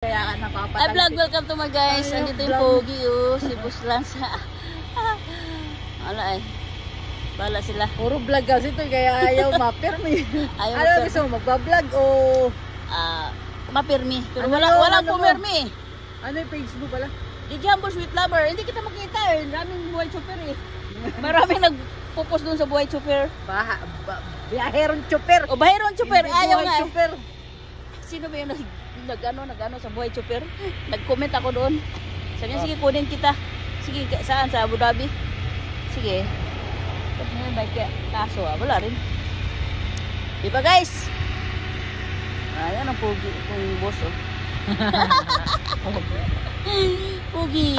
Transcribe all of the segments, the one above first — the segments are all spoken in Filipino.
Kaya napapatay. Ay, vlog, welcome to my guys. Andito yung pogi, oh. Si Boss Lance. Wala eh. Bala sila. Puro vlog kasi ito, kaya ayaw mapirmi. Ayaw ano mapirmi. gusto mo, magbablog o... Mapirmi. Pero Ano wala ano pumirmi. Ano yung page mo pala? Di Jumbo Sweet Lover. Hindi kita makita eh. Maraming buhay chopper eh. Maraming nagpupos dun sa buhay chopper. Biyaherong chopper. O bahiron chopper. Hindi Ayaw buhay nga eh. chopper. Sino ba yung nag-ano sa buhay chopper? Nag-comment ako doon. Sabi niya, sige kunin kita. Sige, saan? Sa Abu Dhabi? Sige. Sabi niya, bike kaso wala rin. Di ba guys? Ayan ang pogi kung boss oh. Pogi.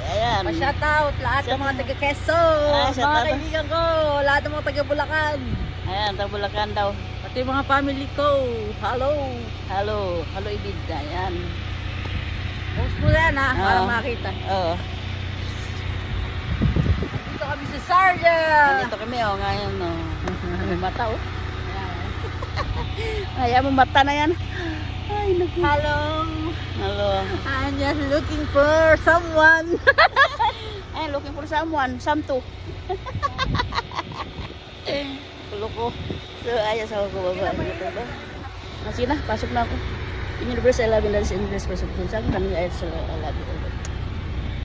Ayan. Pa-shout out lahat ng mga taga Quezon. shout Mga out. kaibigan ko. Lahat ng mga taga Bulacan. Ayan, Bulacan daw. Pati mga family ko. Hello. Hello. Hello, Ibid. Ayan. Post mo yan ha, para Oo. makita. Oo. Dito kami sa Sarja. Nandito kami oh, ngayon no. May mata oh. Ayan mo mata na yan. Ay, naku. Hello. Hello. I'm just looking for someone. Ay, looking for someone. Samto. Tulo ko. So, ayos ako ko baba. Sige na, pasok na ako. In Universe, I love you. That is English. Pasok dun sa akin. Kami ayos sa love you.